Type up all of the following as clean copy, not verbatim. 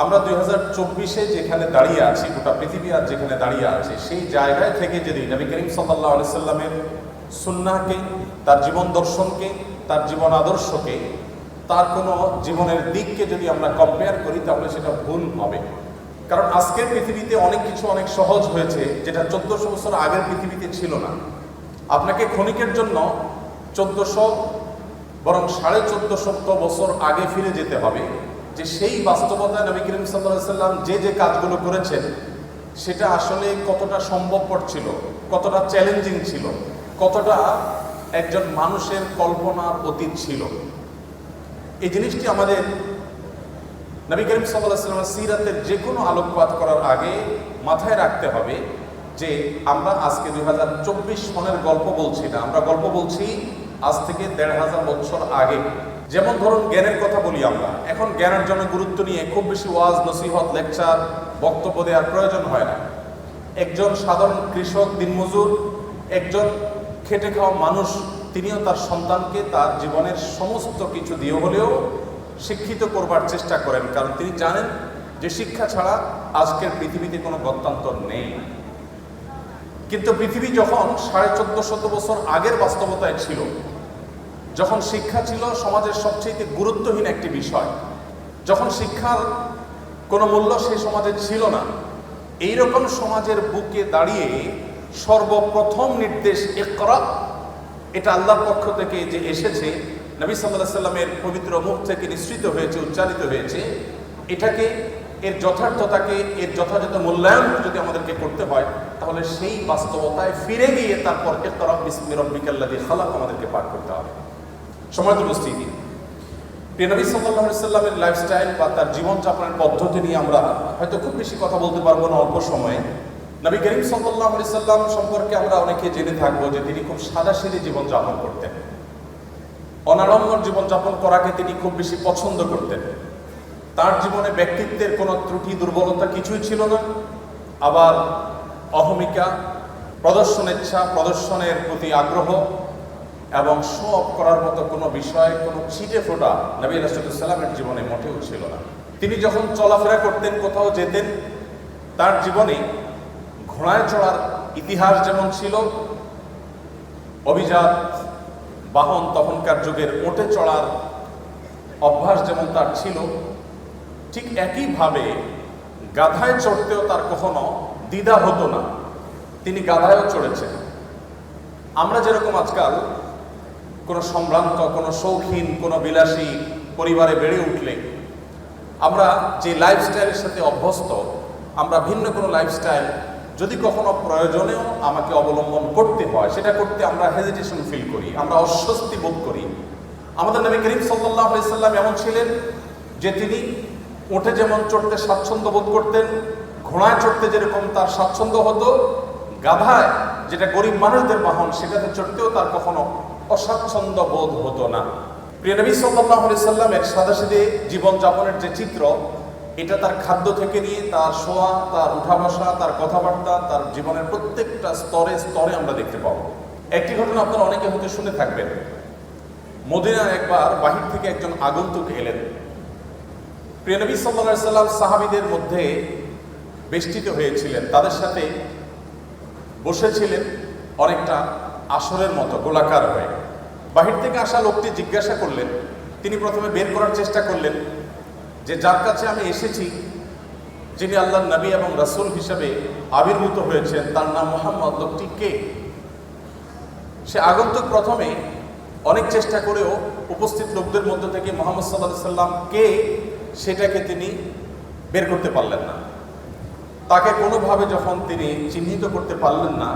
আমরা 2024-এ যেখানে দাঁড়িয়ে আছি, গোটা পৃথিবী আর যেখানে দাঁড়িয়ে আছে, সেই জায়গায় থেকে যদি নবী করিম সাল্লাল্লাহু আলাইহি সাল্লামের সুন্নাহকে, তার জীবন দর্শনকে, তার জীবন আদর্শকে, তার কোনো জীবনের দিককে যদি আমরা কম্পেয়ার করি, তাহলে সেটা ভুল হবে। কারণ আজকের পৃথিবীতে অনেক কিছু অনেক সহজ হয়েছে, যেটা 1400 বছর আগের পৃথিবীতে ছিল না। আপনাকে ক্ষণিকের জন্য 1400 বরং 1450 বছর আগে ফিরে যেতে হবে, যে সেই বাস্তবতায় নবী করিম সাল্লাল্লাহু আলাইহি সাল্লাম যে কাজগুলো করেছেন সেটা আসলে কতটা সম্ভবপর ছিল, কতটা চ্যালেঞ্জিং ছিল, কতটা একজন মানুষের কল্পনার অতীত ছিল। এই জিনিসটি আমাদের নবী করিম সাল্লাল্লাহু আলাইহি সাল্লামের সিরাতের যে কোনো আলোকপাত করার আগে মাথায় রাখতে হবে যে আমরা আজকে 2024 সনের গল্প বলছি না, আমরা গল্প বলছি আজ থেকে 1500 বছর আগে। যেমন ধরুন জ্ঞানের কথা বলি আমরা, এখন জ্ঞানের জন্য গুরুত্ব নিয়ে খুব বেশি ওয়াজ, নসিহত, লেকচার, বক্তব্য দেওয়ার প্রয়োজন হয় না। একজন সাধারণ কৃষক, দিনমজুর, একজন খেটে খাওয়া মানুষ, তিনিও তার সন্তানকে তার জীবনের সমস্ত কিছু দিয়ে হলেও শিক্ষিত করবার চেষ্টা করেন, কারণ তিনি জানেন যে শিক্ষা ছাড়া আজকের পৃথিবীতে কোনো গত্যন্তর নেই। কিন্তু পৃথিবী যখন 1450 বছর আগের বাস্তবতায় ছিল, যখন শিক্ষা ছিল সমাজের সবচেয়ে গুরুত্বহীন একটি বিষয়, যখন শিক্ষার কোনো মূল্য সেই সমাজে ছিল না, এইরকম সমাজের বুকে দাঁড়িয়ে সর্বপ্রথম নির্দেশ ইকরা, এটা আল্লাহর পক্ষ থেকে যে এসেছে, নবী সাল্লাল্লাহু আলাইহি সাল্লামের পবিত্র মুখ থেকে নিঃসৃত হয়েছে, উচ্চারিত হয়েছে, এটাকে, এর যথার্থতাকে, এর যথাযথ মূল্যায়ন যদি আমাদেরকে করতে হয়, তাহলে সেই বাস্তবতায় ফিরে গিয়ে তারপর ইকরা বিসমি রাব্বিকাল্লাযী খালাক আমাদেরকে পাঠ করতে হবে। সম্মানিত উপস্থিতি, প্রিয় নবী সাল্লাল্লাহু আলাইহি সাল্লামের লাইফস্টাইল বা তার জীবনযাপনের পদ্ধতি নিয়ে আমরা হয়তো খুব বেশি কথা বলতে পারবো না অল্প সময়ে। নবী করিম সাল্লাল্লাহু আলাইহি সাল্লাম সম্পর্কে আমরা অনেকে জেনে থাকবো যে তিনি খুব সাদাসিধে জীবনযাপন করতেন, অনাড়ম্বর জীবনযাপন করাকে তিনি খুব বেশি পছন্দ করতেন। তার জীবনে ব্যক্তিত্বের কোনো ত্রুটি, দুর্বলতা কিছুই ছিল না। আবার অহমিকা, প্রদর্শনেচ্ছা, প্রদর্শনের প্রতি আগ্রহ এবং শো অফ করার মতো কোনো বিষয়, কোনো ছিটে ফোটা নবী রাসূলুল্লাহ সাল্লামের জীবনে মোটেও ছিল না। তিনি যখন চলাফেরা করতেন, কোথাও যেতেন, তার জীবনে ঘোড়ায় চড়ার ইতিহাস যেমন ছিল, অভিজাত বাহন তখনকার যুগের ওটে চড়ার অভ্যাস যেমন তার ছিল, ঠিক একইভাবে গাধায় চড়তেও তার কখনো দ্বিধা হতো না। তিনি গাধায়ও চড়েছেন। আমরা যেরকম আজকাল কোনো সম্ভ্রান্ত, কোনো শৌখিন, কোনো বিলাসী পরিবারে বেড়ে উঠলে আমরা যে লাইফস্টাইলের সাথে অভ্যস্ত, আমরা ভিন্ন কোনো লাইফস্টাইল যদি কখনো প্রয়োজনেও আমাকে অবলম্বন করতে হয়, সেটা করতে আমরা হেজিটেশন ফিল করি, আমরা অস্বস্তি বোধ করি। আমাদের নবী করিম সাল্লাল্লাহু আলাইহি সাল্লাম এমন ছিলেন যে তিনি উঠে যেমন চড়তে স্বাচ্ছন্দ্য বোধ করতেন, ঘোড়ায় চড়তে যেরকম তার স্বাচ্ছন্দ্য হতো, গাধায়, যেটা গরিব মানুষদের বাহন, সেটাতে চড়তেও তার কখনো অস্বাচ্ছন্দ্য বোধ হতো না। প্রিয় নবী সাল্লাল্লাহু আলাইহি সাল্লামের সাদাসিধে জীবনযাপনের যে চিত্র, এটা তার খাদ্য থেকে নিয়ে তার শোয়া, তার উঠা বসা, তার কথাবার্তা, তার জীবনের প্রত্যেকটা স্তরে স্তরে আমরা দেখতে পাবো। একটি ঘটনা আপনারা অনেকে হয়তো শুনে থাকবেন। মদিনায় একবার বাহির থেকে একজন আগন্তুক এলেন। প্রিয় নবী সাল্লাল্লাহু আলাইহি সাল্লাম সাহাবীদের মধ্যে বেষ্টিত হয়েছিলেন, তাদের সাথে বসেছিলেন অনেকটা আসরের মতো গোলাকার হয়ে। বাহির থেকে আসা লোকটি জিজ্ঞাসা করলেন, তিনি প্রথমে বের করার চেষ্টা করলেন যে যার কাছে আমি এসেছি, যিনি আল্লাহর নবী এবং রাসূল হিসেবে আবির্ভূত হয়েছেন, তার নাম মুহাম্মদ, লোকটি কে? সে আগন্তুক প্রথমে অনেক চেষ্টা করেও উপস্থিত লোকদের মধ্য থেকে মুহাম্মদ সাল্লাল্লাহু আলাইহি সাল্লাম কে সেটাকে তিনি বের করতে পারলেন না। তাকে কোনোভাবে যখন তিনি চিহ্নিত করতে পারলেন না,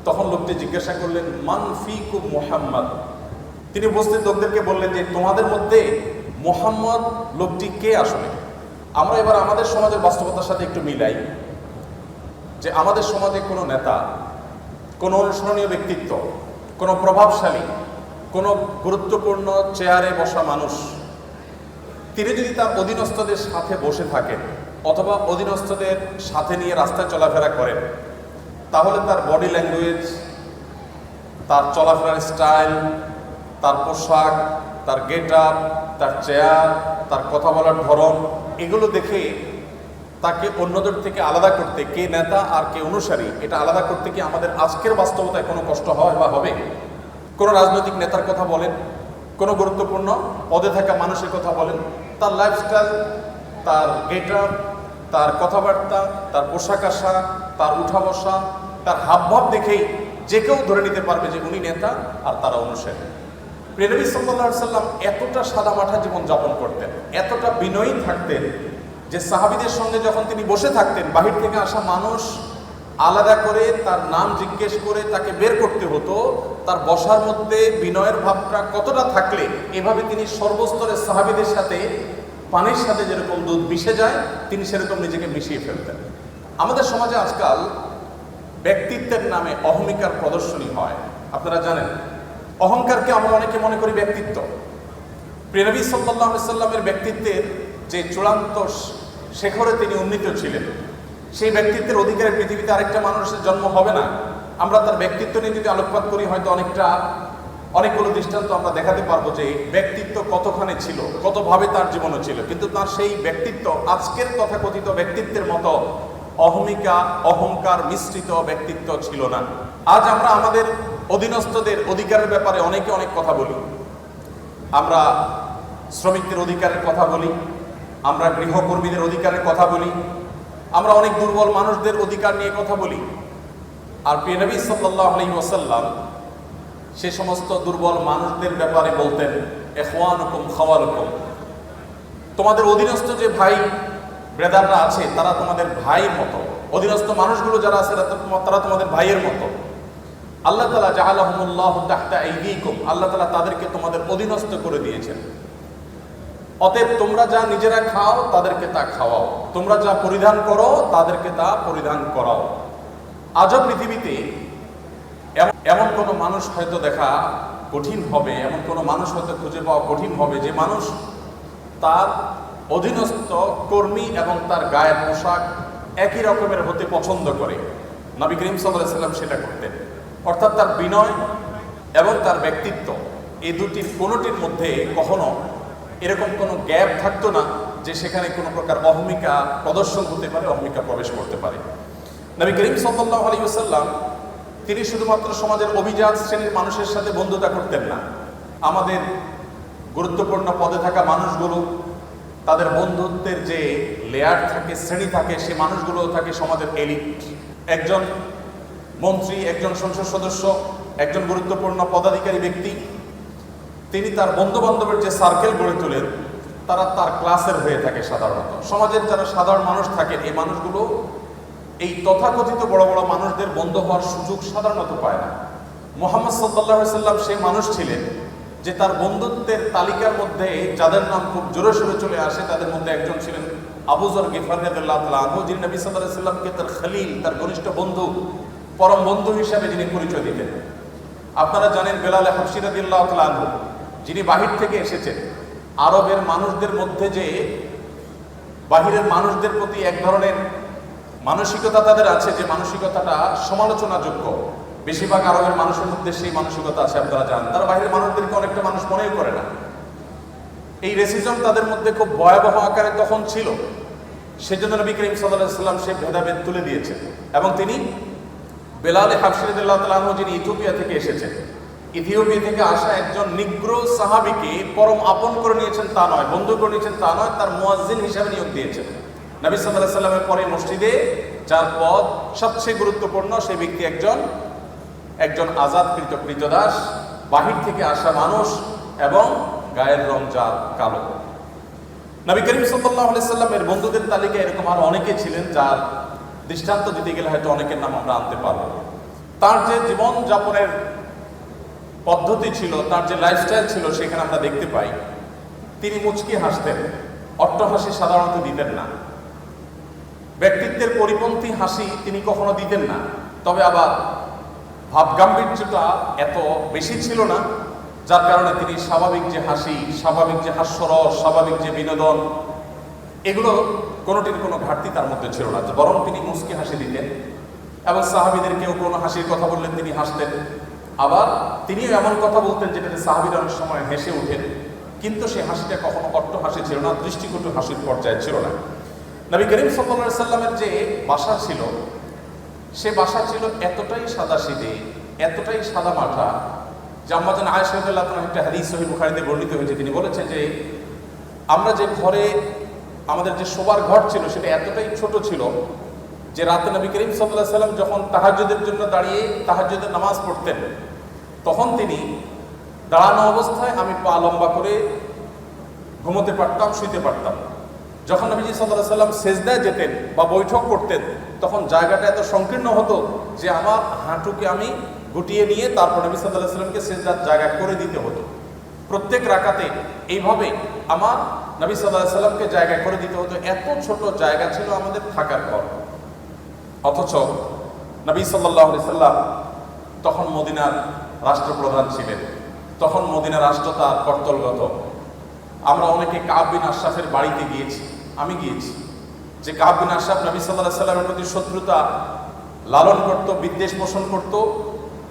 তখন লোকটি জিজ্ঞাসা করলেন, মান ফিকুম মুহাম্মদ। তিনি উপস্থিত লোকদেরকে বললেন যে তোমাদের মধ্যে মুহাম্মদ লোকটি কে আসলে? আমরা এবার আমাদের সমাজের বাস্তবতার সাথে একটু মিলাই, যে আমাদের সমাজে কোনো নেতা, কোনো অনুসরণীয় ব্যক্তিত্ব, কোনো প্রভাবশালী, কোনো গুরুত্বপূর্ণ চেয়ারে বসা মানুষ, তিনি যদি তার অধীনস্থদের সাথে বসে থাকেন অথবা অধীনস্থদের সাথে নিয়ে রাস্তায় চলাফেরা করেন, তাহলে তার বডি ল্যাঙ্গুয়েজ, তার চলাফেরার স্টাইল, তার পোশাক, তার গেট আপ, তার চেয়ার, তার কথা বলার ধরন, এগুলো দেখে তাকে অন্যদের থেকে আলাদা করতে, কে নেতা আর কে অনুসারী, এটা আলাদা করতে কি আমাদের আজকের বাস্তবতায় কোনো কষ্ট হয় বা হবে? কোনো রাজনৈতিক নেতার কথা বলেন, কোনো গুরুত্বপূর্ণ পদে থাকা মানুষের কথা বলেন, তার লাইফস্টাইল, তার গেটআপ, তার কথাবার্তা, তার পোশাক আশাক, তার উঠা বসা, তার হাবভাব দেখেই যে কেউ ধরে নিতে পারবে যে উনি নেতা আর তারা অনুসারী। প্রিয় নবী সাল্লাল্লাহু আলাইহি সাল্লাম এতটা সাদামাঠা জীবন যাপন করতেন, এতটা বিনয়ী থাকতেন যে সাহাবীদের সঙ্গে যখন তিনি বসে থাকতেন, বাহির থেকে আসা মানুষ আলাদা করে তার নাম জিজ্ঞেস করে তাকে বের করতে হতো। তার বসার মধ্যে বিনয়ের ভাবটা কতটা থাকলে এভাবে তিনি সর্বস্তরের সাহাবীদের সাথে পানির সাথে যেরকম দুধ মিশে যায়, তিনি সেরকম নিজেকে মিশিয়ে ফেলতেন। আমাদের সমাজে আজকাল ব্যক্তিত্বের নামে অহমিকার প্রদর্শনী হয়। আপনারা জানেন, অহংকারকে আমরা অনেকে মনে করি ব্যক্তিত্ব। প্রিয় নবী সাল্লাল্লাহু আলাইহি সাল্লামের ব্যক্তিত্বের যে চূড়ান্ত শেখরে তিনি উন্নীত ছিলেন, সেই ব্যক্তিত্বের অধিকারে পৃথিবীতে আরেকটা মানুষের জন্ম হবে না। আমরা তার ব্যক্তিত্ব নিয়ে যদি আলোকপাত করি, হয়তো অনেকগুলো দৃষ্টান্ত আমরা দেখাতে পারবো যে ব্যক্তিত্ব কতখানি ছিল, কতভাবে তার জীবনও ছিল, কিন্তু তার সেই ব্যক্তিত্ব আজকের তথাকথিত ব্যক্তিত্বের মতো অহমিকা, অহংকার মিশ্রিত ব্যক্তিত্ব ছিল না। আজ আমরা আমাদের অধীনস্থদের অধিকারের ব্যাপারে অনেকে অনেক কথা বলি। আমরা শ্রমিকদের অধিকারের কথা বলি, আমরা গৃহকর্মীদের অধিকারের কথা বলি, আমরা অনেক দুর্বল মানুষদের অধিকার নিয়ে কথা বলি। আর প্রিয় নবী সাল্লাল্লাহু আলাইহি ওয়াসাল্লাম সে সমস্ত দুর্বল মানুষদের ব্যাপারে বলতেন, ইখওয়ানুকুম খাওয়ালুকুম, তোমাদের অধীনস্থ যে ভাই ব্রাদাররা আছে তারা তোমাদের ভাইয়ের মতো, অধীনস্থ মানুষগুলো যারা আছে তারা তোমাদের ভাইয়ের মতো। আল্লাহ তাআলা জাআলাহুমুল্লাহু তাহতা আইদিকুম, আল্লাহ তাআলা তাদেরকে তোমাদের অধীনস্থ করে দিয়েছেন। অতএব তোমরা যা নিজেরা খাও তাদেরকে তা খাওয়াও, তোমরা যা পরিধান করো তাদেরকে তা পরিধান করাও। আজও পৃথিবীতে এমন কোনো মানুষ হয়তো দেখা কঠিন হবে, এমন কোনো মানুষ হয়তো খুঁজে পাওয়া কঠিন হবে যে মানুষ তার অধীনস্থ কর্মী এবং তার গায়ের পোশাক একই রকমের হতে পছন্দ করে। নবী করিম সাল্লাল্লাহু আলাইহি ওয়াসাল্লাম সেটা করতেন। অর্থাৎ তার বিনয় এবং তার ব্যক্তিত্ব, এই দুটির কোনোটির মধ্যে কখনো এরকম কোনো গ্যাপ থাকতো না যে সেখানে কোনো প্রকার অহমিকা প্রদর্শন হতে পারে, অহমিকা প্রবেশ করতে পারে। নবী করিম সাল্লাল্লাহু আলাইহি ওয়াসাল্লাম তিনি শুধুমাত্র সমাজের অভিজাত শ্রেণীর মানুষের সাথে বন্ধুতা করতেন না। আমাদের গুরুত্বপূর্ণ পদে থাকা মানুষগুলো, তাদের বন্ধুত্বের যে লেয়ার থাকে, শ্রেণী থাকে, সে মানুষগুলো থাকে সমাজের এলিট। একজন মন্ত্রী, একজন সংসদ সদস্য, একজন গুরুত্বপূর্ণ পদাধিকারী ব্যক্তি, তিনি তার বন্ধু বান্ধবের যে সার্কেল গড়ে তোলেন তারা তার ক্লাসের হয়ে থাকে। সাধারণত সমাজের যারা সাধারণ মানুষ থাকেন, এই মানুষগুলো এই তথাকথিত বড় বড় মানুষদের বন্ধু হওয়ার সুযোগ সাধারণত পায় না। মুহাম্মদ সাল্লাল্লাহু আলাইহি ওয়াসাল্লাম সেই মানুষ ছিলেন যে তার বন্ধুত্বের তালিকার মধ্যে যাদের নাম খুব জোরে সোরে চলে আসে তাদের মধ্যে একজন ছিলেন আবু যর গিফারী রাদিয়াল্লাহু তাআলা আনহু, যিনি নবী সাল্লাল্লাহু আলাইহি ওয়াসাল্লামকে তার খলিল, তার ঘনিষ্ঠ বন্ধু, পরম বন্ধু হিসাবে যিনি পরিচয় দিতেন। আপনারা জানেন বেলাল হাবশী রাদিয়াল্লাহু তাআলা আনহু, যিনি বাহির থেকে এসেছেন। আরবের মানুষদের মধ্যে যে বাহিরের মানুষদের প্রতি এক ধরনের মানসিকতা তাদের আছে, যে মানসিকতাটা সমালোচনাযোগ্য, বেশিরভাগ আরবের মানুষের মধ্যে সেই মানসিকতা আছে। আপনারা জানেন তারা বাহিরের মানুষদেরকে অনেকটা মানুষ মনেই করে না। এই রেসিজম তাদের মধ্যে খুব ভয়াবহ আকারে তখন ছিল। সেজন্য নবী করিম সাল্লাল্লাহু আলাইহি ওয়াসাল্লাম সেই ভেদাভেদ তুলে দিয়েছেন এবং তিনি বেলাল হাবশী রাদিয়াল্লাহু তাআলা আনহু, যিনি ইথিওপিয়া থেকে এসেছেন, ইথিওপিয়া থেকে আসা একজন নিগ্রো সাহাবীকে পরম আপন করে নিয়েছেন তা নয়, বন্ধু করে নিয়েছেন তা নয়, তার মুয়াজ্জিন হিসাবে নিয়োগ দিয়েছেন। নবী সাল্লাল্লাহু আলাইহি ওয়াসাল্লামের পরে মসজিদে যার পদ সবচেয়ে গুরুত্বপূর্ণ, সেই ব্যক্তি একজন আজাদকৃত কৃতদাস, বাহির থেকে আসা মানুষ এবং গায়ের রং যার কালো। নবী করিম সাল্লাল্লাহু আলাইহি ওয়াসাল্লামের বন্ধুদের তালিকায় এরকম আরো অনেকে ছিলেন, যার দৃষ্টান্ত দিতে গেলে হয়তো অনেকের নাম আমরা আনতে পারব। তার যে জীবন যাপনের পদ্ধতি ছিল, তার যে লাইফস্টাইল ছিল, সেখানে আমরা দেখতে পাই তিনি মুচকি হাসতেন, অট্টহাসি সাধারণত দিতেন না। ব্যক্তিত্বের পরিপন্থী হাসি তিনি কখনো দিতেন না, তবে আবার ভাবগাম্ভীর্যটা এত বেশি ছিল না, যার কারণে তিনি স্বাভাবিক যে হাসি, স্বাভাবিক যে হাস্যরস, স্বাভাবিক যে বিনোদন, এগুলো কোনোটির কোনো ঘাটতি তার মধ্যে ছিল না, বরং তিনি মুচকি হাসি দিতেন এবং সাহাবীদেরকেও কোনো হাসির কথা বললেন তিনি হাসতেন। আবার তিনিও এমন কথা বলতেন যেটাতে সাহাবীরা অনেক সময় হেসে উঠেন। কিন্তু সেই হাসিটা কখনো অট্ট হাসি ছিল না, দৃষ্টিকটু হাসির পর্যায়ে ছিল না। নবী করিম সাল্লাল্লাহু আলাইহি সাল্লামের যে বাসা ছিল, সে বাসা ছিল এতটাই সাদাসিধে, এতটাই সাদামাটা যে আম্মা জান আয়েশা রাদিয়াল্লাহু আনহা, একটা হাদিস সহিহ বুখারীতে বর্ণিত হয়েছে, তিনি বলেছেন যে আমরা যে ঘরে আমাদের যে শোবার ঘর ছিল সেটা এতটাই ছোট ছিল যে রাতে নবী করিম সাল্লাল্লাহু আলাইহি সাল্লাম যখন তাহাজ্জুদের জন্য দাঁড়িয়ে তাহাজ্জুদের নামাজ পড়তেন, তখন তিনি দাঁড়ানো অবস্থায় আমি পা লম্বা করে ঘুমোতে পারতাম, শুইতে পারতাম। যখন নবীজি সাল্লাল্লাহু আলাইহি সাল্লাম সেজদায় যেতেন বা বৈঠক করতেন, তখন জায়গাটা এত সংকীর্ণ হতো যে আমার হাঁটুকে আমি গুটিয়ে নিয়ে তারপর নবী সাল্লাল্লাহু আলাইহি সাল্লামকে সেজদার জায়গা করে দিতে হতো। প্রত্যেক রাকাতে এইভাবে আমার নবী সাল্লাল্লাহু আলাইহি সাল্লামকে জায়গা করে দিতে হতো। এত ছোট জায়গা ছিল আমাদের থাকার ঘর। অথচ নবী সাল্লাল্লাহু আলাইহি সাল্লাম তখন মদিনার রাষ্ট্রপ্রধান ছিলেন, তখন মদিনা রাষ্ট্র তার কর্তলগত। আমরা অনেকে কাব বিন আশরাফের বাড়িতে গিয়েছি, আমি গিয়েছি, যে কাব বিন আশরাফ নবী সাল্লাল্লাহু আলাইহি সাল্লামের প্রতি শত্রুতা লালন করত, বিদ্বেষ পোষণ করত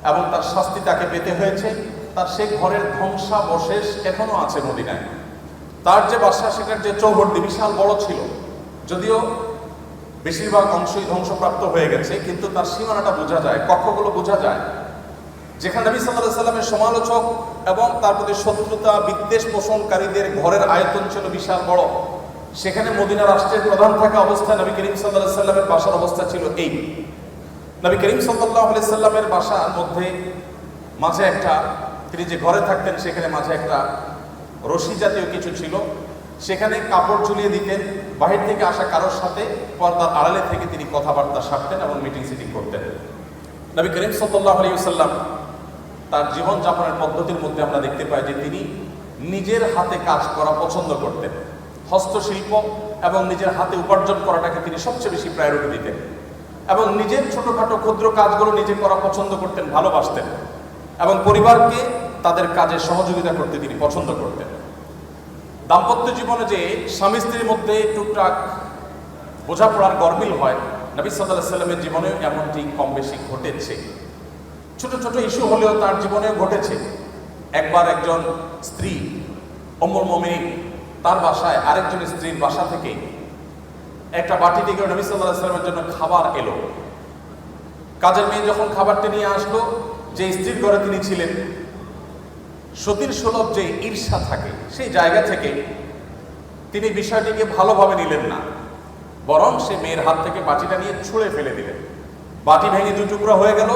এবং তার শাস্তি তাকে পেতে হয়েছে। তার সে ঘরের ধ্বংসাবশেষ এখনো আছে মদিনায়। তার যে বাসা, সেটার যে চৌহদ্দি বিশাল বড় ছিল, যদিও বেশিরভাগ অংশই ধ্বংসপ্রাপ্ত হয়ে গেছে, কিন্তু তার সীমানাটা বোঝা যায়, কক্ষগুলো বোঝা যায়। যেখানে নবী সাল্লাল্লাহু আলাইহি সাল্লামের সমালোচক এবং তার প্রতি শত্রুতা বিদ্বেষ পোষণকারীদের ঘরের আয়তন ছিল বিশাল বড়, সেখানে মদিনা রাষ্ট্রের প্রধান থাকা অবস্থায় নবী করিম সাল্লাল্লাহু আলাইহি সাল্লামের বাসার অবস্থা ছিল এই। নবী করিম সাল্লাল্লাহু আলাইহি সাল্লামের বাসার মধ্যে মাঝে একটা, তিনি যে ঘরে থাকতেন সেখানে মাঝে একটা রশি জাতীয় কিছু ছিল, সেখানে কাপড় ঝুলিয়ে দিতেন। বাহির থেকে আসা কারোর সাথে পর্দার আড়ালে থেকে তিনি কথাবার্তা সারতেন এবং মিটিং সিটিং করতেন। নবী করিম সাল্লাল্লাহু আলাইহি ওয়াসাল্লাম তার জীবনযাপনের পদ্ধতির মধ্যে আমরা দেখতে পাই যে তিনি নিজের হাতে কাজ করা পছন্দ করতেন। হস্তশিল্প এবং নিজের হাতে উপার্জন করাটাকে তিনি সবচেয়ে বেশি প্রায়োরিটি দিতেন এবং নিজের ছোটখাটো ক্ষুদ্র কাজগুলো নিজে করা পছন্দ করতেন, ভালোবাসতেন এবং পরিবারকে তাদের কাজে সহযোগিতা করতে তিনি পছন্দ করতেন। দাম্পত্য জীবনে যে স্বামী স্ত্রীর মধ্যে টুকটাক বোঝাপড়ার গরমিল হয়, নবী সাল্লাল্লাহু আলাইহি সাল্লামের জীবনেও এমনটি কম বেশি ঘটেছে। ছোট ছোট ইস্যু হলেও তার জীবনেও ঘটেছে। একবার একজন স্ত্রী উম্মুল মুমিনিন তার বাসায় আরেকজন স্ত্রীর বাসা থেকে একটা বাটি থেকে নবী সাল্লাল্লাহু আলাইহি সাল্লামের জন্য খাবার এলো। কাজের মেয়ে যখন খাবারটি নিয়ে আসলো, যে স্ত্রীর ঘরে তিনি ছিলেন, সতীর সুলভ যে ঈর্ষা থাকে, সেই জায়গা থেকে তিনি বিষয়টিকে ভালোভাবে নিলেন না, বরং সে মেয়ের হাত থেকে বাটিটা নিয়ে ছুঁড়ে ফেলে দিলেন। বাটি ভেঙে দুই টুকরা হয়ে গেল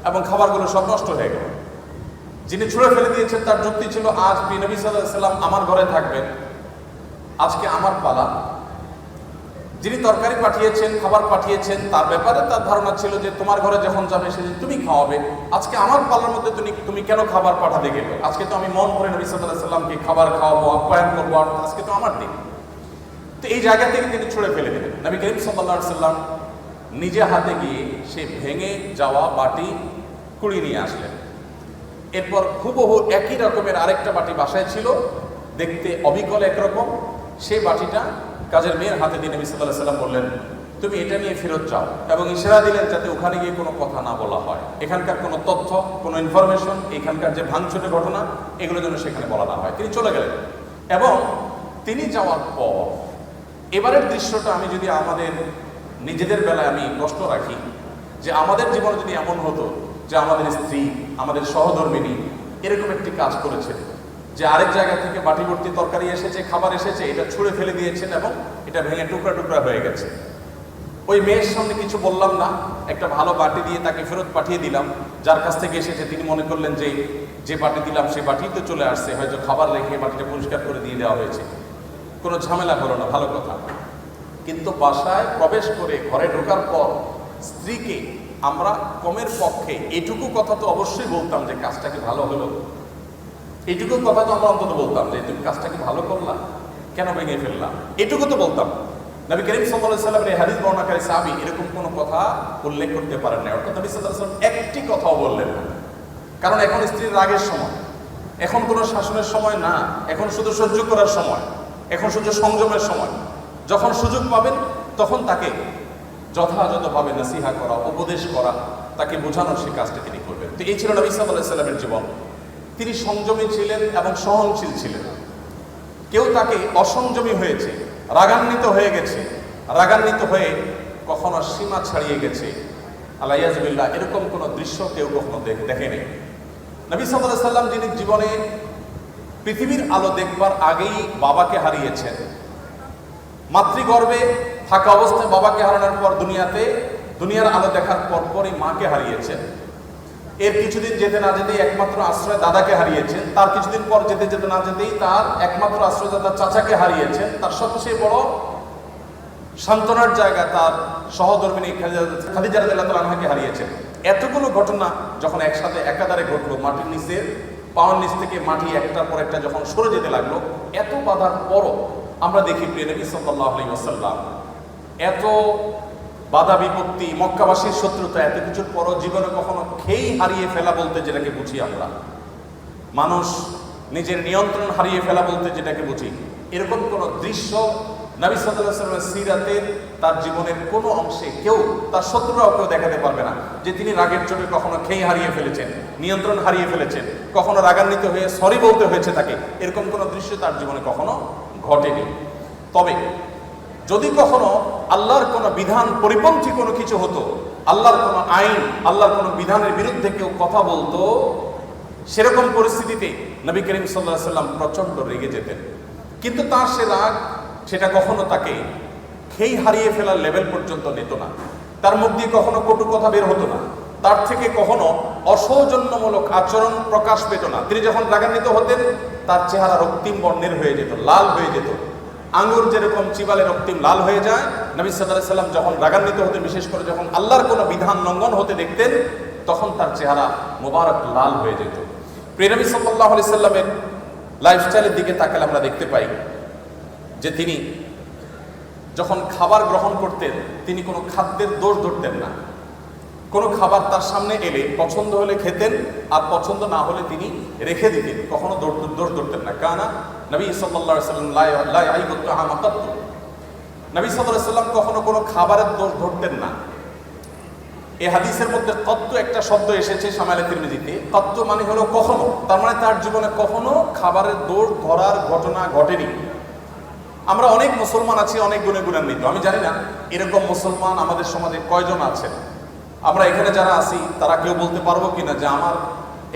এবং খাবারগুলো সব নষ্ট হয়ে গেল। যিনি ছুঁড়ে ফেলে দিয়েছেন তার যুক্তি ছিল, আজ নবী সাল্লাল্লাহু আলাইহি সাল্লাম আমার ঘরে থাকবেন, আজকে আমার পালা। যিনি তরকারি পাঠিয়েছেন, খাবার পাঠিয়েছেন, তার ব্যাপারে তার ধারণা ছিল যে তোমার ঘরে যখন যাবে সেদিন তুমি খাওয়াবে, আজকে আমার পালার মধ্যে তুমি কেন খাবার পাঠাতে গেলে? আজকে তো আমি মন ভরে নবী সাল্লাল্লাহু আলাইহি সাল্লামকে খাবার খাওয়াবো, আপ্যায়ন করবো, আর আজকে তো আমার দিন। তো এই জায়গা থেকে তিনি ছুঁড়ে ফেলে দিলেন। নবী করিম সাল্লাল্লাহু আলাইহি সাল্লাম নিজে হাতে গিয়ে সে ভেঙে যাওয়া বাটি কুড়িয়ে নিয়ে আসলেন। এরপর হুবহু একই রকমের আরেকটা বাটি বাসায় ছিল, দেখতে অবিকল একরকম। সেই বাটিটা কাজের মেয়ের হাতে দিয়ে নবী সাল্লাল্লাহু আলাইহি সাল্লাম বললেন, তুমি এটা নিয়ে ফেরত যাও, এবং ইশারা দিলেন যাতে ওখানে গিয়ে কোনো কথা না বলা হয়, এখানকার কোনো তথ্য, কোনো ইনফরমেশন, এখানকার যে ভাঙচুরের ঘটনা, এগুলো যেন সেখানে বলা না হয়। তিনি চলে গেলেন এবং তিনি যাওয়ার পর এবারের দৃশ্যটা আমি যদি আমাদের নিজেদের বেলায় আমি প্রশ্ন রাখি, যে আমাদের জীবনে যদি এমন হতো যে আমাদের স্ত্রী, আমাদের সহধর্মিনী এরকম একটি কাজ করেছে, যে আরেক জায়গা থেকে বাটি ভর্তি তরকারি এসেছে, খাবার এসেছে, এটা ছুঁড়ে ফেলে দিয়েছেন এবং এটা ভেঙে টুকরা টুকরা হয়ে গেছে। ওই মেয়ের সামনে কিছু বললাম না, একটা ভালো বাটি দিয়ে তাকে ফেরত পাঠিয়ে দিলাম। যার কাছ থেকে এসেছে তিনি মনে করলেন যে বাটি দিলাম সে বাটি তো চলে আসছে, হয়তো খাবার রেখে বাটিটা পরিষ্কার করে দিয়ে দেওয়া হয়েছে, কোনো ঝামেলা হলো না, ভালো কথা। কিন্তু বাসায় প্রবেশ করে ঘরে ঢোকার পর স্ত্রীকে আমরা কমের পক্ষে এটুকু কথা তো অবশ্যই বলতাম যে কাজটা কি ভালো হলো, এইটুকু কথা তো আমরা অন্তত বলতাম যে তুমি কাজটা কি ভালো করলা, কেন ভেঙে ফেললাম, এটুকু তো বলতাম। নবী করিম সাল্লাল্লাহু আলাইহি সাল্লামের এই হাদিস বর্ণনাকারী সাহাবী এরকম কোনো কথা উল্লেখ করতে পারেন না। অর্থাৎ নবী সাল্লাল্লাহু আলাইহি সাল্লাম একটি কথাও বললেন না, কারণ এখন স্ত্রীর রাগের সময়, এখন কোনো শাসনের সময় না, এখন শুধু সহ্য করার সময়, এখন শুধু সংযমের সময়। যখন সুযোগ পাবেন তখন তাকে যথাযথভাবে নসিহা করা, উপদেশ করা, তাকে বোঝানোর সে কাজটা তিনি করবেন। তো এই ছিল নবী সাল্লাল্লাহু আলাইহি সাল্লামের জীবন। তিনি সংযমী ছিলেন এবং সহনশীল ছিলেন। কেউ তাকে অসংযমী হয়েছে, রাগান্বিত হয়ে গেছে, রাগান্বিত হয়ে কখনো সীমা ছাড়িয়ে গেছে, আল্লাহ এরকম কোন দৃশ্য কেউ কখনো দেখেনি। নবী সাল্লাল্লাহু আলাইহি ওয়াসাল্লাম যিনি জীবনে পৃথিবীর আলো দেখবার আগেই বাবাকে হারিয়েছেন, মাতৃগর্ভে থাকা অবস্থায় বাবাকে হারানোর পর দুনিয়ার আলো দেখার পরপরই মাকে হারিয়েছেন। এর কিছুদিন যেতে না যেতেই একমাত্র আশ্রয় দাদাকে হারিয়েছেন। তার কিছুদিন পর যেতে যেতে না যেতেই তার একমাত্র আশ্রয়দাতা চাচাকে হারিয়েছেন। তার সবচেয়ে বড় সান্ত্বনার জায়গা তার সহধর্মিনী খাদিজা রাদিয়াল্লাহু আনহাকে হারিয়েছেন। এতগুলো ঘটনা যখন একসাথে একাধারে ঘটলো, মাটির নিচে পাওয়ার নিচ থেকে মাটি একটার পর একটা যখন সরে যেতে লাগলো, এত বাধার পরও আমরা দেখি প্রিয় নবী সাল্লাল্লাহু আলাইহি ওয়াসাল্লাম এত বাধা বিপত্তি, মক্কাবাসীর শত্রুতা, এত কিছুর পরও জীবনে কখনো খেই হারিয়ে ফেলা বলতে যেটাকে বুঝি আমরা, মানুষ নিজের নিয়ন্ত্রণ হারিয়ে ফেলা বলতে যেটাকে বুঝি, এরকম কোন দৃশ্য নবী সাল্লাল্লাহু আলাইহি ওয়াসাল্লামের সিরাতের তার জীবনের কোনো অংশে কেউ, তার শত্রুরাও কেউ দেখাতে পারবে না যে তিনি রাগের চোটে কখনো খেই হারিয়ে ফেলেছেন, নিয়ন্ত্রণ হারিয়ে ফেলেছেন, কখনো রাগান্বিত হয়ে সরি বলতে হয়েছে তাকে, এরকম কোনো দৃশ্য তার জীবনে কখনো ঘটেনি। তবে যদি কখনো আল্লাহর কোনো বিধান পরিপন্থী কোনো কিছু হতো, আল্লাহর কোনো আইন, আল্লাহর কোনো বিধানের বিরুদ্ধে কেউ কথা বলতো, সেরকম পরিস্থিতিতে নবী করিম সাল্লাল্লাহু আলাইহি ওয়াসাল্লাম প্রচন্ড রেগে যেতেন। কিন্তু তার সে রাগ, সেটা কখনো তাকে খেই হারিয়ে ফেলার লেভেল পর্যন্ত নিত না। তার মুখ দিয়ে কখনো কটু কথা বের হতো না, তার থেকে কখনো অসৌজন্যমূলক আচরণ প্রকাশ পেত না। তিনি যখন রাগান্বিত হতেন, তার চেহারা রক্তিম বর্ণের হয়ে যেত, লাল হয়ে যেত, আঙ্গুর যেরকম চিবালে রক্তিম লাল হয়ে যায়। নবী সাল্লাল্লাহু আলাইহি ওয়াসাল্লাম যখন রাগান্বিত হতেন, বিশেষ করে যখন আল্লাহর কোনো বিধান লঙ্ঘন হতে দেখতেন, তখন তার চেহারা মোবারক লাল হয়ে যেত। প্রিয় নবী সাল্লাল্লাহু আলাইহি ওয়াসাল্লামের লাইফস্টাইলের দিকে তাকালে আমরা দেখতে পাই যে তিনি যখন খাবার গ্রহণ করতেন, তিনি কোনো খাদ্যের দোষ ধরতেন না। কোনো খাবার তার সামনে এলে পছন্দ হলে খেতেন, আর পছন্দ না হলে তিনি রেখে দিতেন, কখনো দোষ ধরতেন না। কানা নবী সাল্লাল্লাহু আলাইহি ওয়াসাল্লাম লা ইয়াইবু তাআমা কাত্তু, নবী সাল্লাল্লাহু আলাইহি ওয়াসাল্লাম কখনো কোনো খাবারের দোষ ধরতেন না। এই হাদিসের মধ্যে কত্তু একটা শব্দ এসেছে শামাইলে তিরমিজিতে। কত্তু মানে হলো কখনো, তার মানে তার জীবনে কখনো খাবারের দোষ ধরার ঘটনা ঘটেনি। আমরা অনেক মুসলমান আছি, অনেক গুণে গুণান্বিত। আমি জানি না এরকম মুসলমান আমাদের সমাজে কয়জন আছেন। আমরা এখানে যারা আছি তারা কেউ বলতে পারবো কিনা যে আমার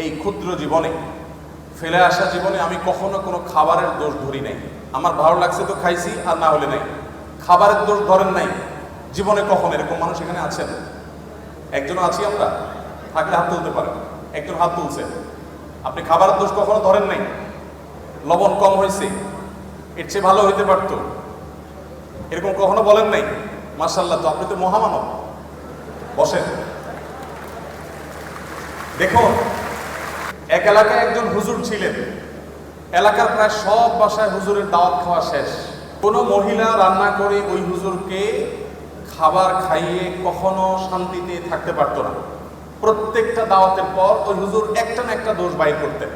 এই ক্ষুদ্র জীবনে, ফেলে আসা জীবনে আমি কখনো কোনো খাবারের দোষ ধরি নাই। আমার ভালো লাগছে তো খাইছি, আর না হলে নাই। খাবারের দোষ ধরেন নাই জীবনে কখনো, এরকম মানুষ এখানে আছেন? একজন আছি আমরা? থাকলে হাত তুলতে পারেন। একজন হাত তুলছেন। আপনি খাবারের দোষ কখনো ধরেন নাই? লবণ কম হয়েছে, এর চেয়ে ভালো হইতে পারত, এরকম কখনো বলেন নাই? মাশাআল্লাহ, তো আপনি তো মহামানব। বসেন। দেখুন, এক এলাকায় একজন হুজুর ছিলেন। এলাকার প্রায় সব বাসায় হুজুরের দাওয়াত খাওয়া শেষ। কোনো মহিলা রান্না করে ওই হুজুরকে খাবার খাইয়ে কখনো শান্তিতে থাকতে পারতো না। প্রত্যেকটা দাওয়াতের পর ওই হুজুর একটা না একটা দোষ বাইর করতেন।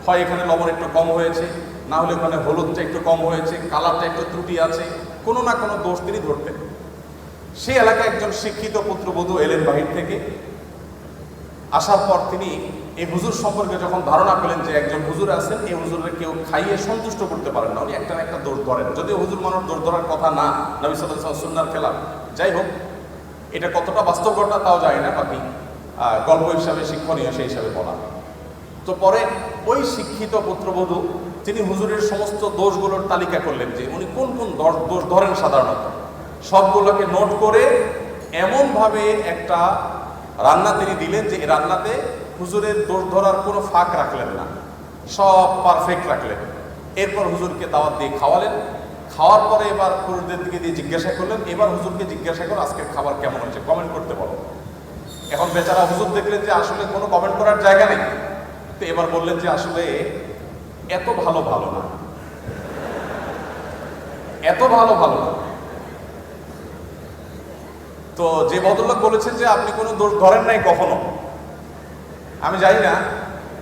হয় এখানে লবণ একটু কম হয়েছে, না হলে ওখানে হলুদটা একটু কম হয়েছে, কালারটা একটু ত্রুটি আছে, কোনো না কোনো দোষ তিনি ধরতেন। সেই এলাকায় একজন শিক্ষিত পুত্রবধূ এলেন বাহির থেকে। আসার পর তিনি এই হুজুর সম্পর্কে যখন ধারণা পেলেন যে একজন হুজুর আছেন, এই হুজুরের কেউ খাইয়ে সন্তুষ্ট করতে পারেন না, উনি একটা না একটা দোষ ধরেন। যদিও হুজুর মানুষ দোষ ধরার কথা না, নবী সাল্লাল্লাহু আলাইহি ওয়াসাল্লাম সুন্নাহর খেলাফ। যাই হোক, এটা কতটা বাস্তব ঘটনা তাও যায় না, বাকি গল্প হিসাবে শিক্ষণীয় সেই হিসাবে বলা। তো পরে ওই শিক্ষিত পুত্রবধূ তিনি হুজুরের সমস্ত দোষগুলোর তালিকা করলেন যে উনি কোন কোন দোষ ধরেন সাধারণত। সবগুলোকে নোট করে এমনভাবে একটা রান্না তিনি দিলেন যে রান্নাতে হুজুরের দোষ ধরার কোনো ফাঁক রাখলেন না, সব পারফেক্ট রাখলেন। এরপর হুজুরকে দাওয়াত দিয়ে খাওয়ালেন। খাওয়ার পরে এবার পুরুষদের দিকে দিয়ে জিজ্ঞাসা করলেন, এবার হুজুরকে জিজ্ঞাসা করো আজকের খাবার কেমন হয়েছে, কমেন্ট করতে বলো। এখন বেচারা হুজুর দেখলেন যে আসলে কোনো কমেন্ট করার জায়গা নেই, তো এবার বললেন যে আসলে এত ভালো না, এত ভালো না। তো যে ভদ্রলোক বলেছেন যে আপনি কোনো দোষ ধরেন নাই কখনো, আমি জানি না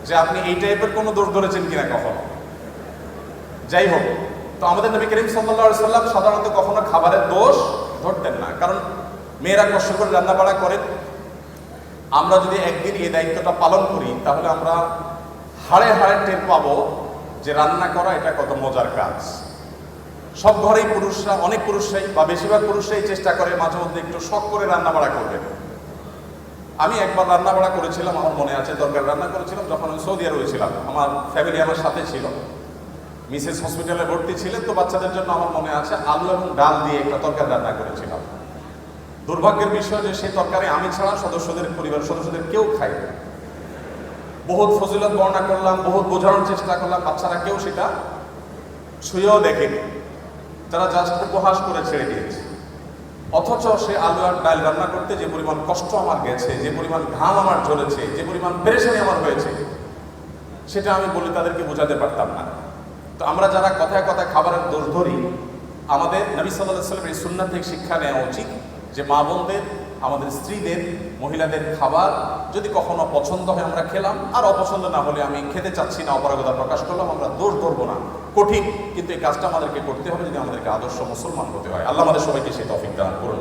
যে আপনি এই টাইপের কোনো দোষ ধরেছেন কিনা কখনো। যাই হোক, তো আমাদের নবী করিম সাল্লাল্লাহু আলাইহি ওয়াসাল্লাম সাধারণত কখনো খাবারের দোষ ধরতেন না, কারণ মেয়েরা কষ্ট করে রান্নাবাড়া করেন। আমরা যদি একদিন এই দায়িত্বটা পালন করি, তাহলে আমরা হাড়ে হাড়ে টের পাবো যে রান্না করা এটা কত মজার কাজ। সব ঘরেই পুরুষরা, অনেক পুরুষরাই বা বেশিরভাগ পুরুষরাই চেষ্টা করে মাঝে মধ্যে একটু শখ করে রান্না বাড়া করবে। আমি একবার রান্না বাড়া করেছিলাম, আমার মনে আছে, তরকারি রান্না করেছিলাম যখন আমি সৌদি আরবে ছিলাম। আমার ফ্যামিলি আমার সাথে ছিল, মিসেস হসপিটালে ভর্তি ছিলেন, তো বাচ্চাদের জন্য আমার মনে আছে আলু এবং ডাল দিয়ে একটা তরকারি রান্না করেছিলাম। দুর্ভাগ্যের বিষয় যে সেই তরকারি আমি ছাড়া পরিবারের সদস্যদের কেউ খায় না। বহুত ফজিলত বর্ণনা করলাম, বহুত বোঝানোর চেষ্টা করলাম, বাচ্চারা কেউ সেটা ছুঁয়েও দেখেনি, তারা জাস্ট উপহাস করে ছেড়ে দিয়েছে। অথচ সে আলু আর ডাল রান্না করতে যে পরিমাণ কষ্ট আমার গেছে, যে পরিমাণ ঘাম আমার ঝরেছে, যে পরিমাণ পেরেশানি আমার হয়েছে, সেটা আমি বলে তাদেরকে বোঝাতে পারতাম না। তো আমরা যারা কথায় কথায় খাবারের দোষ ধরি, আমাদের নবী সাল্লাল্লাহু আলাইহি ওয়াসাল্লামের এই সুন্নাত থেকে শিক্ষা নেওয়া উচিত যে মা বোনদের, আমাদের স্ত্রীদের, মহিলাদের খাবার যদি কখনো পছন্দ হয় আমরা খেলাম, আর অপছন্দ না হলে আমি খেতে চাচ্ছি না, অপারগতা প্রকাশ করলাম, আমরা দোষ ধরবো না। কঠিন, কিন্তু এই কাজটা আমাদেরকে করতে হবে যদি আমাদেরকে আদর্শ মুসলমান হতে হয়। আল্লাহ আমাদের সবাইকে সেই তৌফিক দান করুন।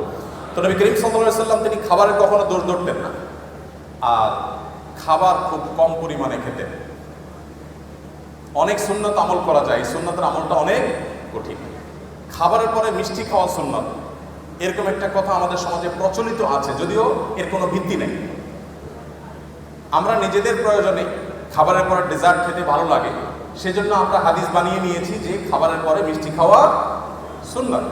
তো নবী করিম সাল্লাল্লাহু আলাইহি ওয়াসাল্লাম তিনি খাবারের কখনো দোষ ধরতেন না, আর খাবার খুব কম পরিমাণে খেতেন। অনেক সুন্নাত আমল করা যায়, এই সুন্নাতের আমলটা অনেক কঠিন। খাবারের পরে মিষ্টি খাওয়া সুন্নাত, এরকম একটা কথা আমাদের সমাজে প্রচলিত আছে, যদিও এর কোনো ভিত্তি নেই। আমরা নিজেদের প্রয়োজনে খাবারের পরে ডেজার্ট খেতে ভালো লাগে, সেজন্য আমরা হাদিস বানিয়ে নিয়েছি যে খাবারের পরে মিষ্টি খাওয়া সুন্নাত।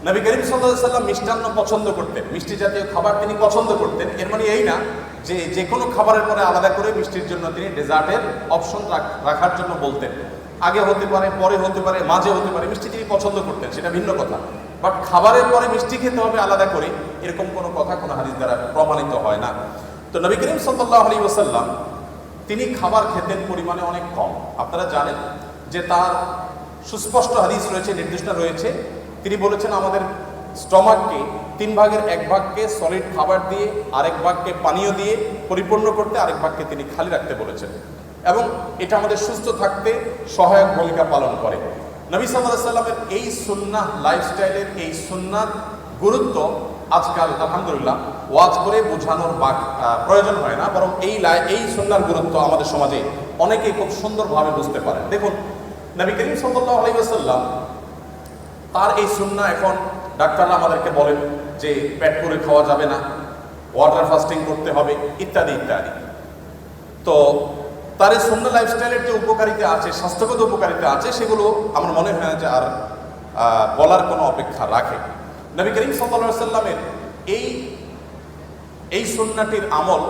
নবী করিম সাল্লাল্লাহু আলাইহি ওয়াসাল্লাম মিষ্টান্ন পছন্দ করতেন, মিষ্টি জাতীয় খাবার তিনি পছন্দ করতেন। এর মানে এই না যে যে কোনো খাবারের পরে আলাদা করে মিষ্টির জন্য তিনি ডেজার্টের অপশন রাখার জন্য বলতেন। আগে হতে পারে, পরে হতে পারে, মাঝে হতে পারে, মিষ্টি তিনি পছন্দ করতেন, সেটা ভিন্ন কথা। বাট খাবারের পরে মিষ্টি খেতে হবে আলাদা করে, এরকম কোনো কথা কোনো হাদিস দ্বারা প্রমাণিত হয় না। তো নবী করিম সাল্লাল্লাহু আলাইহি ওয়াসাল্লাম তিনি খাবার খেতেন পরিমাণে অনেক কম। আপনারা জানেন যে তার সুস্পষ্ট হাদিস রয়েছে, নির্দিষ্ট রয়েছে। তিনি বলেছেন আমাদের স্টমাককে 3 ভাগের 1 ভাগকে সলিড খাবার দিয়ে, আরেক ভাগকে পানীয় দিয়ে পরিপূর্ণ করতে, আরেক ভাগকে তিনি খালি রাখতে বলেছেন, এবং এটা আমাদের সুস্থ থাকতে সহায়ক ভূমিকা পালন করে। নবী সাল্লাল্লাহু আলাইহি ওয়াসাল্লামের এই সুন্নাহ লাইফস্টাইলের এই সুন্নাত গুরুত্ব আজকাল আলহামদুলিল্লাহ ওয়াজ করে বোঝানোর প্রয়োজন হয় না, বরং এই সুন্নাহর গুরুত্ব আমাদের সমাজে অনেকেই খুব সুন্দরভাবে বুঝতে পারেন। দেখুন, নবী করিম সাল্লাল্লাহু আলাইহি ওয়াসাল্লাম তার এই সুন্নাহ, এখন ডাক্তাররা আমাদেরকে বলেন যে পেট পুরে খাওয়া যাবে না, ওয়াটার ফাস্টিং করতে হবে, ইত্যাদি ইত্যাদি। তো তার এই সুন্নাহ লাইফস্টাইলের যে উপকারিতা আছে, স্বাস্থ্যগত উপকারিতা আছে, সেগুলো আমার মনে হয় না যে আর বলার কোনো অপেক্ষা রাখে। নবী করিম সাল্লাল্লাহু আলাইহি ওয়াসাল্লামের এই সুন্নাহটির আমল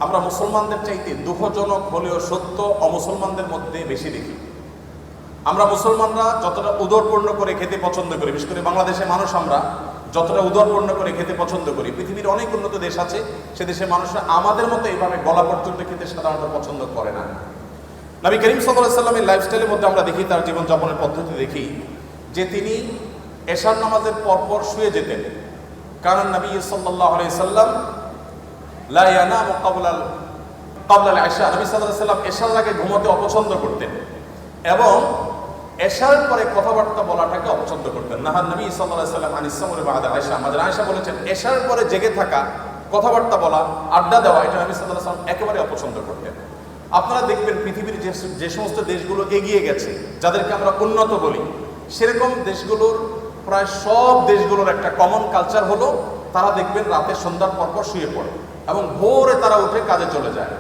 আমরা মুসলমানদের চাইতে দুঃখজনক হলেও সত্য অমুসলমানদের মধ্যে বেশি দেখি। আমরা মুসলমানরা যতটা উদরপূর্ণ করে খেতে পছন্দ করি, বিশেষ করে বাংলাদেশের মানুষ আমরা যতটা উদরপূর্ণ করে খেতে পছন্দ করি, পৃথিবীর অনেক উন্নত দেশ আছে, সে দেশের মানুষরা আমাদের মতো এইভাবে গলা পর্যন্ত খেতে সাধারণত পছন্দ করে না। নবী করিম সাল্লাল্লাহু আলাইহি ওয়াসাল্লামের লাইফস্টাইলের মধ্যে আমরা দেখি, তার জীবনযাপনের পদ্ধতি দেখি যে তিনি এশার নামাজের পরপর শুয়ে যেতেন। কারণ নবী সাল্লাল্লাহু আলাইহি ওয়াসাল্লাম লা ইয়ানামু ক্বাবলা আল-ইশা, নবী সাল্লাল্লাহু আলাইহি ওয়াসাল্লাম এশার আগে ঘুমাতে অপছন্দ করতেন, এবং এশার পরে কথাবার্তা বলাটাকে অপছন্দ করতেন। নাহার নবী সাল্লাল্লাহু আলাইহি ওয়াসাল্লাম আনিস সামরি বাদা আয়েশা, আমাদের আয়েশা বলেছেন এশার পরে জেগে থাকা, কথাবার্তা বলা, আড্ডা দেওয়া, এটা নবী সাল্লাল্লাহু আলাইহি ওয়াসাল্লাম একেবারে অপছন্দ করতেন। আপনারা দেখবেন পৃথিবীর যে সমস্ত দেশগুলো এগিয়ে গেছে, যাদেরকে আমরা উন্নত বলি, সেরকম দেশগুলোর প্রায় সব দেশগুলোর একটা কমন কালচার হলো তারা দেখবেন রাতে সন্ধ্যার পরপর শুয়ে পড়ে এবং ভোরে তারা উঠে কাজে চলে যায়।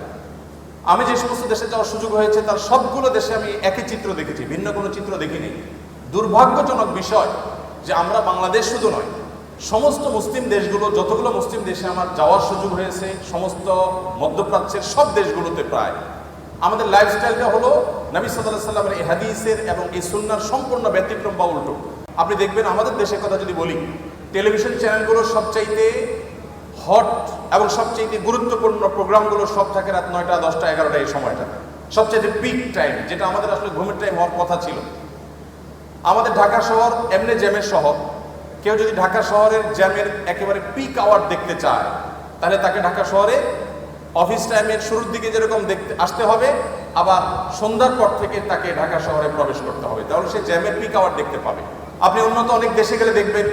আমি যে সমস্ত দেশে যাওয়ার সুযোগ হয়েছে তার সবগুলো দেশে আমি একই চিত্র দেখেছি, ভিন্ন কোনো চিত্র দেখিনি। দুর্ভাগ্যজনক বিষয় যে আমরা বাংলাদেশ শুধু নয়, সমস্ত মুসলিম দেশগুলো, যতগুলো মুসলিম দেশে আমার যাওয়ার সুযোগ হয়েছে, সমস্ত মধ্যপ্রাচ্যের সব দেশগুলোতে প্রায় আমাদের লাইফস্টাইলটা হলো নবী সাল্লাল্লাহু আলাইহি ওয়াসাল্লামের এই হাদিসের এবং এই সুন্নাহর সম্পূর্ণ ব্যতিক্রম বা উল্টো। আপনি দেখবেন আমাদের দেশের কথা যদি বলি, টেলিভিশন চ্যানেলগুলোর সবচাইতে হট এবং সবচাইতে গুরুত্বপূর্ণ প্রোগ্রামগুলো সব থাকে রাত 9টা, 10টা, 11টা এই সময়টা, সবচাইতে পিক টাইম, যেটা আমাদের আসলে ঘুমের টাইম হওয়ার কথা ছিল। আমাদের ঢাকা শহর এমনি জ্যামের শহর, কেউ যদি ঢাকা শহরের জ্যামের একেবারে পিক আওয়ার দেখতে চায়, তাহলে তাকে ঢাকা শহরে অফিস টাইমের শুরুর দিকে যেরকম দেখতে আসতে হবে, আবার সন্ধ্যার পর থেকে তাকে ঢাকা শহরে প্রবেশ করতে হবে, তাহলে সে জ্যামের পিক আওয়ার দেখতে পাবে। আপনি উন্নত অনেক দেশে গেলে দেখবেন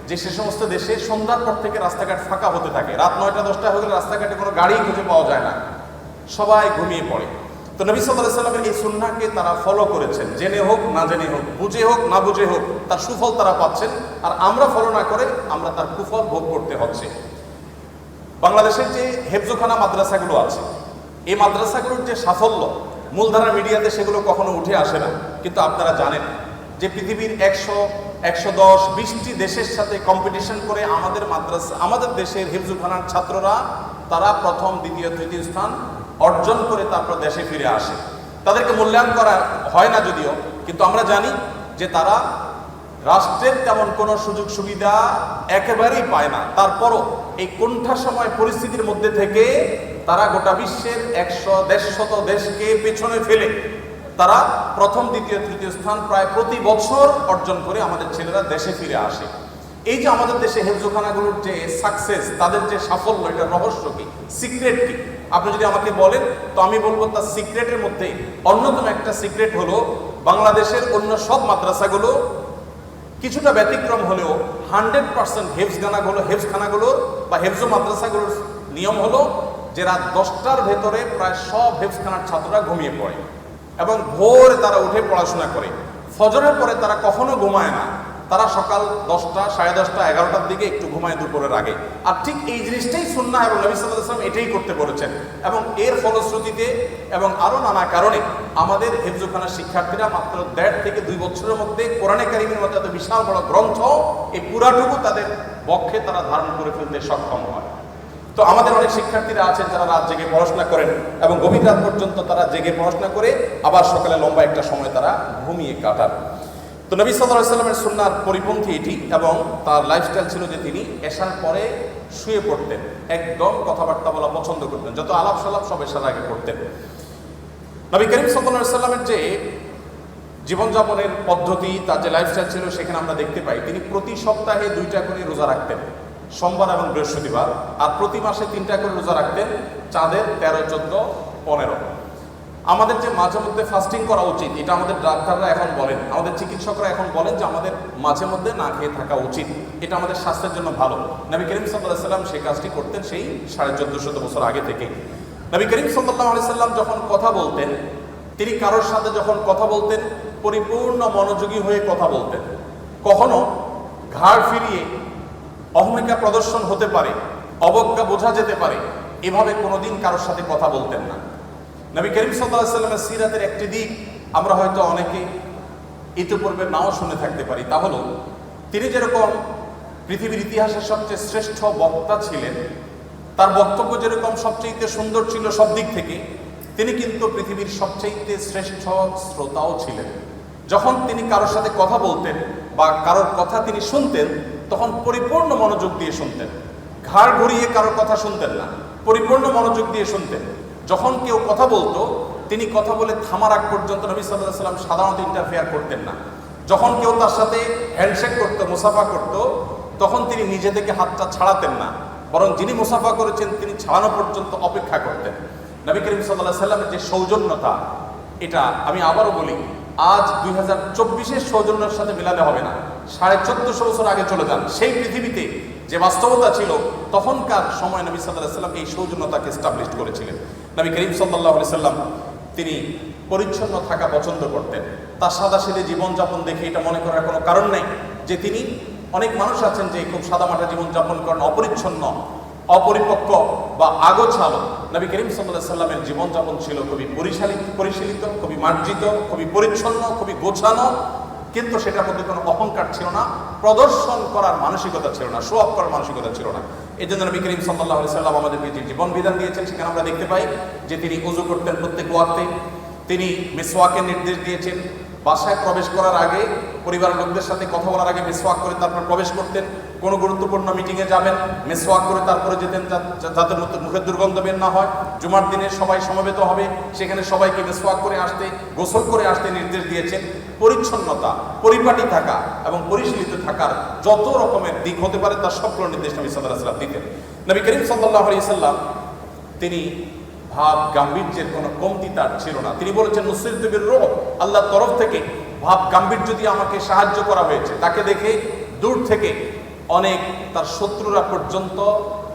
যে সে সমস্ত দেশে সন্ধ্যার পর থেকে রাস্তাঘাট ফাঁকা হতে থাকে, রাত 9টা 10টা হয়ে গেলে রাস্তাঘাটে কোনো গাড়ি খুঁজে পাওয়া যায় না, সবাই ঘুমিয়ে পড়ে। তো নবী সাল্লাল্লাহু আলাইহি সাল্লামের এই সুন্নাহকে তারা ফলো করেছেন, জেনে হোক না জেনে হোক, বুঝে হোক না বুঝে হোক, তার সুফল তারা পাচ্ছেন। আর আমরা ফলো না করে আমরা তার কুফল ভোগ করতে হচ্ছে। বাংলাদেশের যে হেফজোখানা মাদ্রাসাগুলো আছে, এই মাদ্রাসাগুলোর যে সাফল্য মূলধারা মিডিয়াতে সেগুলো কখনো উঠে আসে না। কিন্তু আপনারা জানেন যে পৃথিবীর 100, 110, 20টি দেশের সাথে কম্পিটিশন করে আমাদের মাদ্রাসা, আমাদের দেশের হেফজোখানার ছাত্ররা তারা প্রথম, দ্বিতীয়, তৃতীয় স্থান অর্জন করে তারপর দেশে ফিরে আসে। তাদেরকে মূল্যায়ন করা হয় না যদিও, কিন্তু আমরা জানি যে তারা রাষ্ট্রের তেমন কোনো সুযোগ সুবিধা একেবারেই পায় না। তারপরও এই কোণঠাসময় পরিস্থিতির মধ্যে থেকে তারা গোটা বিশ্বের 100-150 দেশকে পেছনে ফেলে তারা প্রথম, দ্বিতীয়, তৃতীয় স্থান প্রায় প্রতি বছর অর্জন করে আমাদের ছেলেরা দেশে ফিরে আসে। এই যে আমাদের দেশে হেফজোখানাগুলোর যে সাকসেস, তাদের যে সাফল্য, এটার রহস্য কি, সিক্রেট কি? আপনি যদি আমাকে বলেন তো আমি বলবো তার সিক্রেটের মধ্যে অন্যতম একটা সিক্রেট হলো বাংলাদেশের অন্য সব মাদ্রাসাগুলো কিছুটা ব্যতিক্রম হলেও 100% হেফজখানাগুলোর বা হেফজো মাদ্রাসাগুলোর নিয়ম হলো যে রাত 10টার ভেতরে প্রায় সব হেফজখানার ছাত্ররা ঘুমিয়ে পড়ে এবং ভোরে তারা উঠে পড়াশোনা করে। ফজরের পরে তারা কখনো ঘুমায় না, তারা সকাল 10টা, 10:30, 11টার দিকে একটু ঘুমায় দুপুরের আগে। আর ঠিক এই জিনিসটাই সুন্নাহ এবং নবী সাল্লাল্লাহু আলাইহি ওয়াসাল্লাম এটাই করতে বলেছেন। এবং এর ফলশ্রুতিতে এবং আরো নানা কারণে আমাদের হেফজোখানার শিক্ষার্থীরা মাত্র 1.5 থেকে 2 বছরের মধ্যে কোরআনে কারিমের মতো এত বিশাল বড় গ্রন্থ এই পুরাটুকু তাদের বক্ষে তারা ধারণ করে ফেলতে সক্ষম হয়। তো আমাদের অনেক শিক্ষার্থীরা আছেন যারা রাত জেগে পড়াশোনা করেন এবং গভীর রাত পর্যন্ত তারা জেগে পড়াশোনা করে আবার সকালে লম্বা একটা সময় তারা ঘুমিয়ে কাটান। তো নবী সাল্লাল্লাহু আলাইহি ওয়াসাল্লামের সুন্নাহর পরিপন্থী এটি, এবং তার লাইফস্টাইল ছিল যে তিনি এশার পরে শুয়ে পড়তেন, একদম কথাবার্তা বলা পছন্দ করতেন, যত আলাপ সালাপ সব এশার আগে করতেন। নবী করিম সাল্লাল্লাহু আলাইহি ওয়াসাল্লামের যে জীবনযাপনের পদ্ধতি, তার যে লাইফস্টাইল ছিল, সেখানে আমরা দেখতে পাই তিনি প্রতি সপ্তাহে 2টা করে রোজা রাখতেন, সোমবার এবং বৃহস্পতিবার, আর প্রতি মাসে 3টা করে রোজা রাখতেন, চাঁদের 13, 14, 15। আমাদের যে মাঝে মধ্যে ফাস্টিং করা উচিত, এটা আমাদের ডাক্তাররা এখন বলেন, আমাদের চিকিৎসকরা এখন বলেন যে আমাদের মাঝে মধ্যে না খেয়ে থাকা উচিত, এটা আমাদের স্বাস্থ্যের জন্য ভালো। নবী করিম সাল্লাল্লাহু আলাইহি সাল্লাম সেই কাজটি করতেন সেই 1450 বছর আগে থেকে। নবী করিম সাল্লাল্লাহু আলাইহি সাল্লাম যখন কথা বলতেন, তিনি কারোর সাথে যখন কথা বলতেন পরিপূর্ণ মনোযোগী হয়ে কথা বলতেন। কখনো ঘাড় ফিরিয়ে অহমিকা প্রদর্শন হতে পারে, অবজ্ঞা বোঝা যেতে পারে, এভাবে কোনোদিন কারোর সাথে কথা বলতেন না। নবী করিম সাল্লাল্লাহু আলাইহি সাল্লামের সিরাতের একটি দিক আমরা হয়তো অনেকে ইতিপূর্বে নাও শুনে থাকতে পারি, তা হলো তিনি যেরকম পৃথিবীর ইতিহাসের সবচেয়ে শ্রেষ্ঠ বক্তা ছিলেন, তার বক্তব্য যেরকম সবচেয়ে সুন্দর ছিল সব দিক থেকে, তিনি কিন্তু পৃথিবীর সবচেয়ে শ্রেষ্ঠ শ্রোতাও ছিলেন। যখন তিনি কারোর সাথে কথা বলতেন বা কারোর কথা তিনি শুনতেন, তখন পরিপূর্ণ মনোযোগ দিয়ে শুনতেন, ঘাড় ঘুরিয়ে কারোর কথা শুনতেন না, পরিপূর্ণ মনোযোগ দিয়ে শুনতেন। যখন কেউ কথা বলতো, তিনি কথা বলে থামার আগ পর্যন্ত নবী সাল্লাল্লাহু আলাইহি সাল্লাম সাধারণত ইন্টারফেয়ার করতেন না। যখন কেউ তার সাথে হ্যান্ডশেক করতো, মুসাফা করতো, তখন তিনি নিজে থেকে হাতটা ছাড়াতেন না, বরং যিনি মুসাফা করেছেন তিনি ছাড়ানো পর্যন্ত অপেক্ষা করতেন। নবী করিম সাল্লাল্লাহু আলাইহি সাল্লামের যে সৌজন্যতা, এটা আমি আবারও বলি, আজ 2024-এর সৌজন্যের সাথে মিলালে হবে না। 1450 বছর আগে চলে যান, সেই পৃথিবীতে যে বাস্তবতা ছিল তখনকার সময় নবী সাল্লাল্লাহু আলাইহি সাল্লাম এই সৌজন্যতাকে এস্টাবলিশ করেছিলেন। নবী করিম সাল্লাল্লাহু আলাইহি সাল্লাম তিনি পরিচ্ছন্ন থাকা পছন্দ করতেন। তার সাদাসিধে জীবনযাপন দেখে এটা মনে করার কোনো কারণ নেই যে তিনি, অনেক মানুষ আছেন যে খুব সাদামাটা জীবনযাপন করেন, অপরিচ্ছন্ন, অপরিপক্ক বা আগোছালো। নবী করিম সাল্লাল্লাহু আলাইহি সাল্লামের জীবনযাপন ছিল খুবই পরিশীলিত, খুবই মার্জিত, খুবই পরিচ্ছন্ন, খুবই গোছানো, কিন্তু সেটার মধ্যে কোনো অহংকার ছিল না, প্রদর্শন করার মানসিকতা ছিল না, শো অফ করার মানসিকতা ছিল না। এই জন্য নবী করিম সাল্লাল্লাহু আলাইহি সাল্লাম আমাদেরকে যে জীবন বিধান দিয়েছেন, সেখানে আমরা দেখতে পাই যে তিনি ওযু করতেন প্রত্যেক ওয়াক্তে, তিনি মিসওয়াকের নির্দেশ দিয়েছেন, বাসায় প্রবেশ করার আগে, পরিবারের লোকদের সাথে কথা বলার আগে মিসওয়াক করে তারপর প্রবেশ করতেন। কোনো গুরুত্বপূর্ণ মিটিংয়ে যাবেন, মিসওয়াক করে তারপরে যেতেন, যাতে মুখের দুর্গন্ধ বের না হয়। জুমার দিনে সবাই সমবেত হবে, সেখানে সবাইকে মিসওয়াক করে আসতে, গোসল করে আসতে নির্দেশ দিয়েছেন। পরিচ্ছন্নতা, পরিপাটি থাকা এবং পরিশীলিত থাকার যত রকমের দিক হতে পারে তার সবগুলো নির্দেশ নবী সাল্লাল্লাহু আলাইহি সাল্লাম দিতেন। নবী করিম সাল্লাল্লাহু আলাইহি সাল্লাম তিনি ভাব গাম্ভীর্যের কোনো কমতি তার ছিল না। তিনি বলেছেন, নুসরিতু বির-রুব, আল্লাহর তরফ থেকে ভাব গাম্ভীর্য দিয়ে আমাকে সাহায্য করা হয়েছে। তাকে দেখে দূর থেকে অনেক তার শত্রুরা পর্যন্ত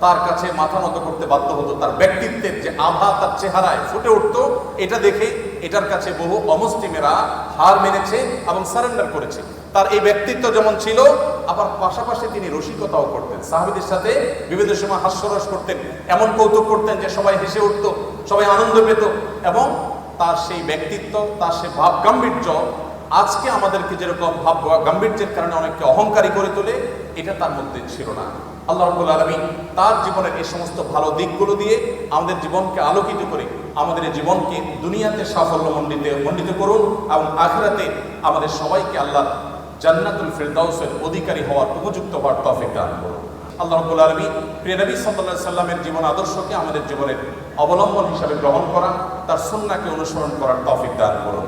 তার কাছে মাথা নত করতে বাধ্য হতো। তার ব্যক্তিত্বের যে আভা তার চেহারায় ফুটে উঠতো, এটা দেখে এটার কাছে বহু অমুসলিমেরা হার মেনেছে এবং সারেন্ডার করেছে। তার এই ব্যক্তিত্ব যেমন ছিল, আবার পাশাপাশি তিনি রসিকতাও করতেন, সাহাবীদের সাথে বিবিধ সময় হাস্যরস করতেন, এমন কৌতুক করতেন যে সবাই হেসে উঠতো, সবাই আনন্দ পেত। এবং তার সেই ব্যক্তিত্ব, তার সেই ভাব গাম্ভীর্য আজকে আমাদেরকে যেরকম ভাব গাম্ভীর্যের কারণে অনেককে অহংকারী করে তোলে, এটা তার মধ্যে ছিল না। আল্লাহ রাব্বুল আলামিন তার জীবনের এই সমস্ত ভালো দিকগুলো দিয়ে আমাদের জীবনকে আলোকিত করে আমাদের এই জীবনকে দুনিয়াতে সাফল্য মণ্ডিত করুন এবং আখিরাতে আমাদের সবাইকে আল্লাহ জান্নাতুল ফিরদাউসের অধিকারী হওয়ার উপযুক্ত হওয়ার তৌফিক দান করুন। আল্লাহ রাব্বুল আলামিন প্রিয় নবী সাল্লাল্লাহু আলাইহি সাল্লামের জীবন আদর্শকে আমাদের জীবনের অবলম্বন হিসাবে গ্রহণ করা, তার সুন্নাহকে অনুসরণ করার তৌফিক দান করুন।